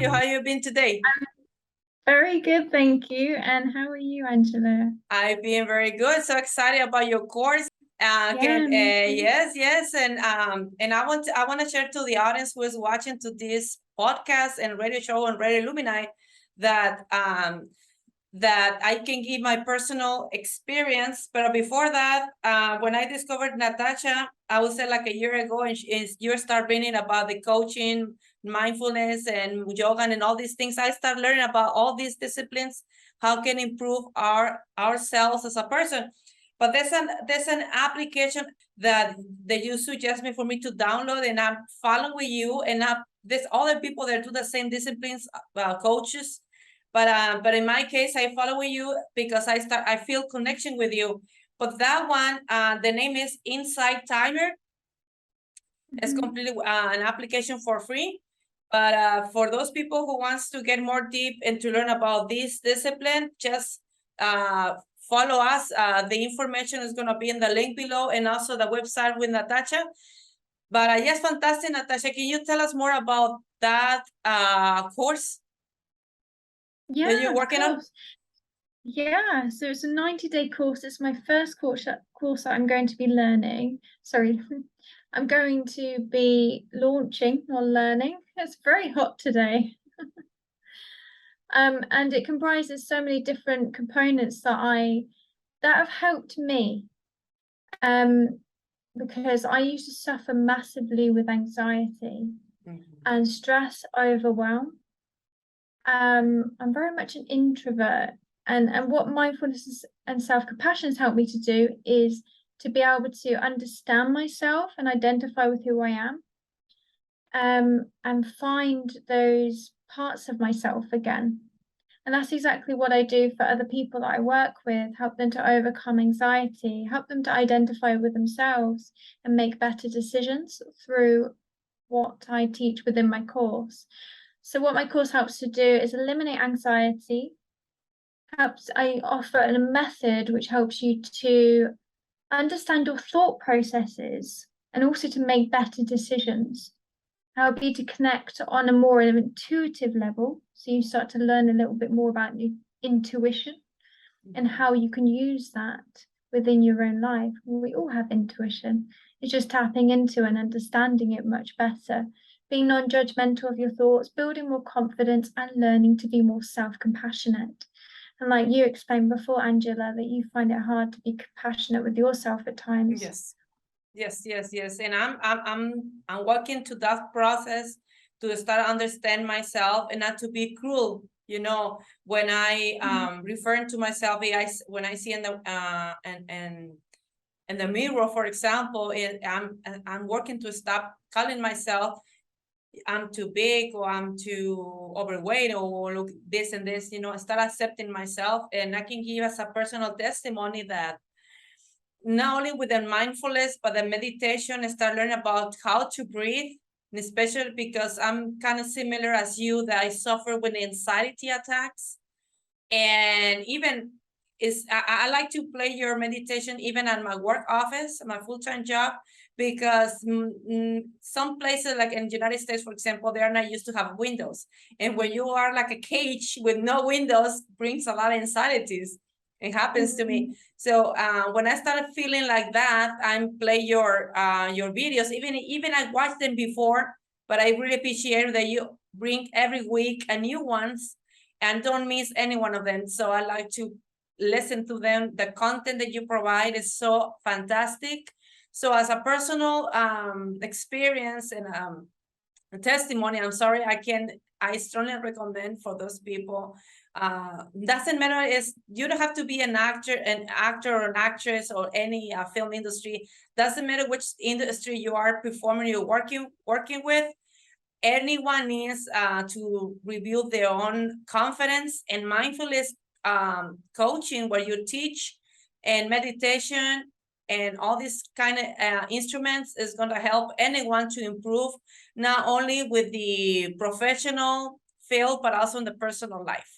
you? How you been today? Very good, thank you. And how are you, Angela? I've been very good. So excited about your course. Yeah, me too. Yes, and I want to share to the audience who is watching to this podcast and radio show on Radio Lumini that that I can give my personal experience. But before that, when I discovered Natasha, I would say like a year ago, and you start reading about the coaching, mindfulness, and yoga, and all these things. I start learning about all these disciplines, how can improve ourselves as a person. But there's an application that you suggest me for me to download, and I'm following you, and there's other people that do the same disciplines, coaches, but in my case, I follow you because I feel connection with you. But that one, the name is Inside Timer. It's completely an application for free. But for those people who wants to get more deep and to learn about this discipline, just follow us. The information is going to be in the link below, and also the website with Natasha. But yes, fantastic, Natasha. Can you tell us more about that course that Yeah, you're of working on? course. Yeah, so it's a 90-day course. It's my first course that I'm going to be learning. Sorry, I'm going to be launching or learning. It's very hot today. And it comprises so many different components that have helped me. Because I used to suffer massively with anxiety and stress, overwhelm. I'm very much an introvert, and what mindfulness and self-compassion has helped me to do is to be able to understand myself and identify with who I am, and find those parts of myself again. And that's exactly what I do for other people that I work with, help them to overcome anxiety, help them to identify with themselves and make better decisions through what I teach within my course. So what my course helps to do is eliminate anxiety. I offer a method which helps you to understand your thought processes and also to make better decisions. Help you to connect on a more intuitive level. So you start to learn a little bit more about intuition and how you can use that within your own life. We all have intuition. It's just tapping into and understanding it much better, being non-judgmental of your thoughts, building more confidence, and learning to be more self-compassionate. And like you explained before, Angela, that you find it hard to be compassionate with yourself at times. Yes. And I'm working to that process to start understand myself and not to be cruel. When I referring to myself, when I see in the and in the mirror, for example, I'm working to stop calling myself I'm too big, or I'm too overweight, or look this and this. Start accepting myself, and I can give as a personal testimony that not only with the mindfulness, but the meditation, and start learning about how to breathe, and especially because I'm kind of similar as you, that I suffer with anxiety attacks. And even I like to play your meditation even at my work office, my full-time job, because some places like in the United States, for example, they are not used to have windows. And when you are like a cage with no windows, brings a lot of anxieties. It happens to me. So when I started feeling like that, I play your videos. Even I watched them before, but I really appreciate that you bring every week a new ones and don't miss any one of them. So I like to listen to them. The content that you provide is so fantastic. So as a personal experience and testimony, I'm sorry, I strongly recommend for those people. Doesn't matter, you don't have to be an actor or an actress or any film industry. Doesn't matter which industry you are performing, you're working with. Anyone needs to rebuild their own confidence, and mindfulness coaching, where you teach, and meditation and all these kind of instruments is going to help anyone to improve, not only with the professional field, but also in the personal life.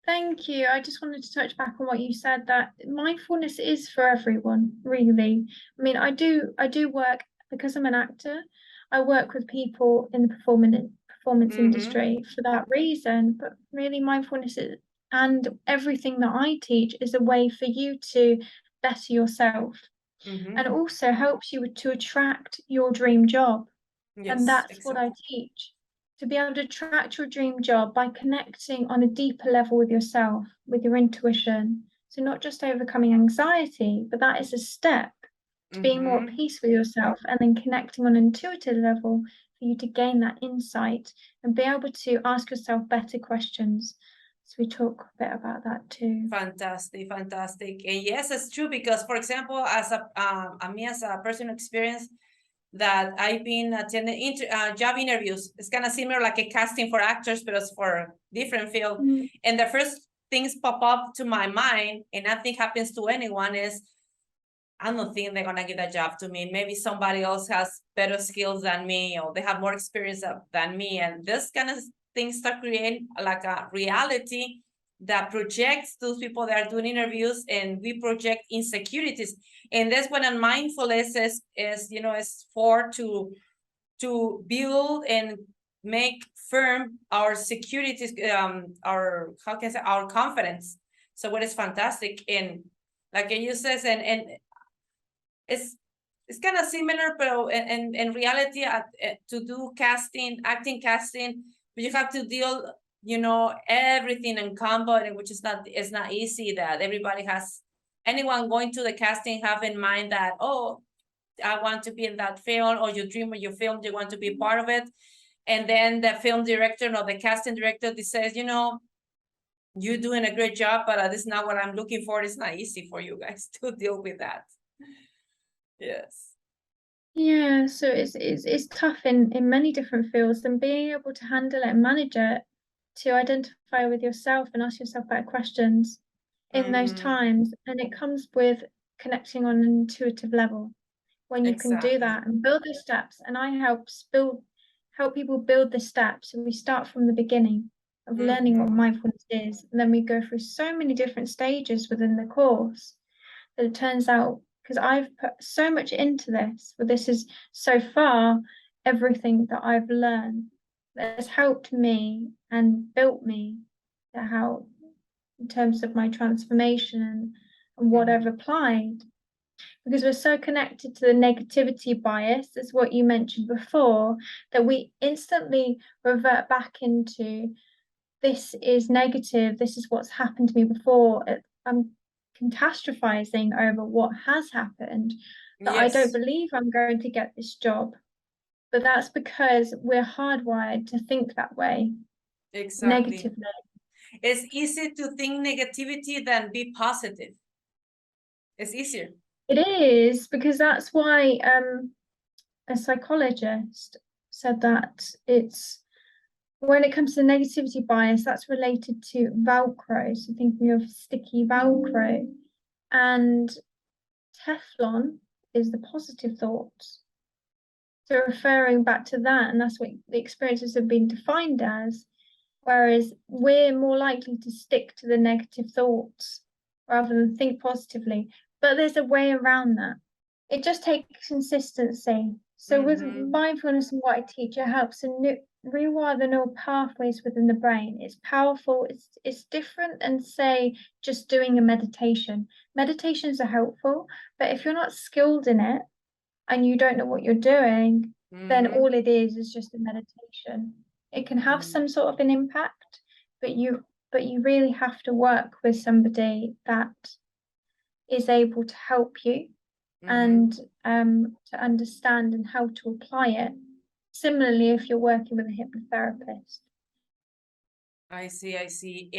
Thank you. I just wanted to touch back on what you said, that mindfulness is for everyone, really. I mean, I do work, because I'm an actor, I work with people in the performance industry for that reason, but really mindfulness and everything that I teach is a way for you to better yourself, and also helps you to attract your dream job. Yes, and that's exactly. what I teach, to be able to attract your dream job by connecting on a deeper level with yourself, with your intuition. So not just overcoming anxiety, but that is a step to being more at peace with yourself, and then connecting on an intuitive level for you to gain that insight and be able to ask yourself better questions. So we talk a bit about that too. Fantastic, fantastic. And yes, it's true, because for example, as a personal experience, that I've been attending job interviews. It's kind of similar like a casting for actors, but it's for different field. And the first things pop up to my mind, and I think happens to anyone, is I don't think they're gonna give a job to me. Maybe somebody else has better skills than me, or they have more experience than me. And this kind of things start creating like a reality that projects those people that are doing interviews, and we project insecurities. And that's when mindfulness is for to build and make firm our securities, our, how can I say, our confidence. So what is fantastic, and like you says, and it's kind of similar, but in reality, to do acting casting, but you have to deal, everything in combo, which is not easy. That anyone going to the casting have in mind that, oh, I want to be in that film, or you dream of your film, you want to be part of it. And then the film director or the casting director says, you're doing a great job, but this is not what I'm looking for. It's not easy for you guys to deal with that. Yes. Yeah, so it's tough in many different fields, and being able to handle it and manage it, to identify with yourself and ask yourself better questions in those times. And it comes with connecting on an intuitive level when you can do that and build those steps. And I help people build the steps. And we start from the beginning of learning what mindfulness is, and then we go through so many different stages within the course that it turns out, because I've put so much into this, but this is so far everything that I've learned that has helped me and built me, to how in terms of my transformation and what I've applied. Because we're so connected to the negativity bias, as what you mentioned before, that we instantly revert back into, this is negative, this is what's happened to me before. I'm catastrophizing over what has happened, that I don't believe I'm going to get this job. But that's because we're hardwired to think that way. Negatively. It's easy to think negativity than be positive. It's easier. It is, because that's why a psychologist said that it's, when it comes to negativity bias, that's related to Velcro. So thinking of sticky Velcro, and Teflon is the positive thoughts. So referring back to that, and that's what the experiences have been defined as, whereas we're more likely to stick to the negative thoughts rather than think positively. But there's a way around that. It just takes consistency. So with mindfulness and what I teach, it helps to rewire the neural pathways within the brain. It's powerful. It's different than, say, just doing a meditation. Meditations are helpful, but if you're not skilled in it and you don't know what you're doing, then all it is just a meditation. It can have some sort of an impact, but you really have to work with somebody that is able to help you and to understand and how to apply it. Similarly, if you're working with a hypnotherapist. I see.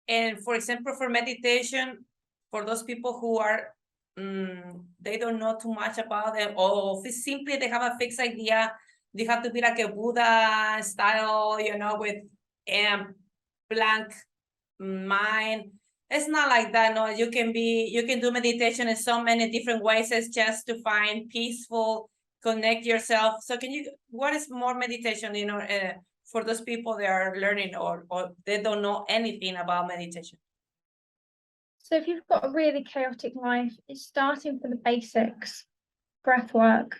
And for example, for meditation, for those people who are they don't know too much about it, or simply they have a fixed idea, they have to be like a Buddha style, with blank mind. It's not like that. No, you can do meditation in so many different ways. It's just to find peaceful, connect yourself. So what is more meditation, for those people that are learning or they don't know anything about meditation? So if you've got a really chaotic life, it's starting from the basics, breath work,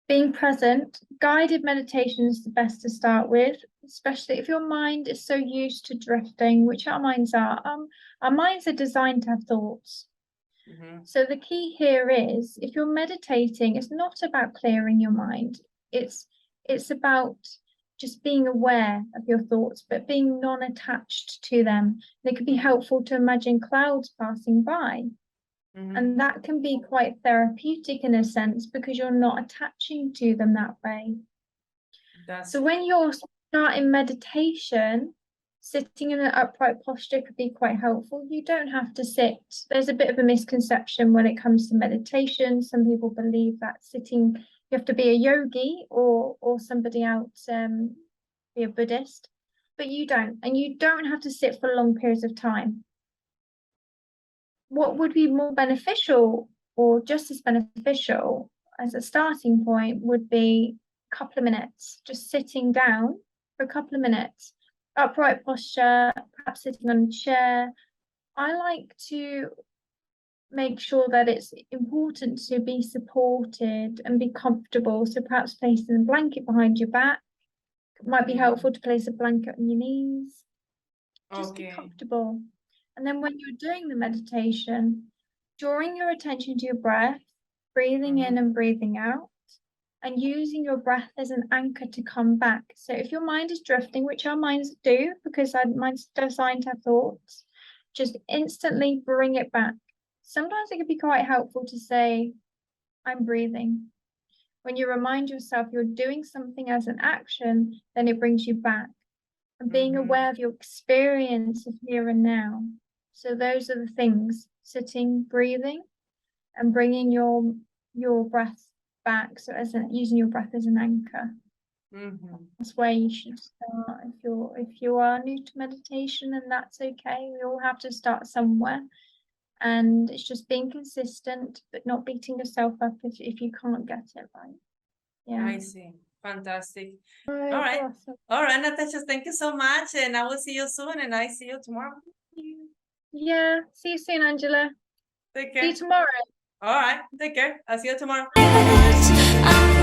Being present, guided meditation is the best to start with, especially if your mind is so used to drifting, which our minds are. Our minds are designed to have thoughts. So the key here is, if you're meditating, it's not about clearing your mind. It's about just being aware of your thoughts, but being non-attached to them. It can be helpful to imagine clouds passing by. And that can be quite therapeutic in a sense, because you're not attaching to them that way. So when you're starting meditation, sitting in an upright posture could be quite helpful. You don't have to sit. There's a bit of a misconception when it comes to meditation. Some people believe that sitting, you have to be a yogi or somebody else, be a Buddhist, but you don't. And you don't have to sit for long periods of time. What would be more beneficial, or just as beneficial as a starting point, would be a couple of minutes, just sitting down for a couple of minutes, upright posture, perhaps sitting on a chair. I like to make sure that it's important to be supported and be comfortable. So perhaps placing a blanket behind your back. It might be helpful to place a blanket on your knees. Just be comfortable. And then when you're doing the meditation, drawing your attention to your breath, breathing in and breathing out, and using your breath as an anchor to come back. So if your mind is drifting, which our minds do, because our mind's designed to have thoughts, just instantly bring it back. Sometimes it can be quite helpful to say, I'm breathing. When you remind yourself you're doing something as an action, then it brings you back. And being aware of your experience of here and now. So those are the things: sitting, breathing, and bringing your breath back. So using your breath as an anchor. That's where you should start if you are new to meditation, and that's okay. We all have to start somewhere, and it's just being consistent, but not beating yourself up if you can't get it right. Yeah, I see. Fantastic. All right. Awesome. All right, Natasha, thank you so much, and I will see you soon, and I see you tomorrow. Yeah, see you soon, Angela. Take care. See you tomorrow. All right, take care. I'll see you tomorrow. Bye.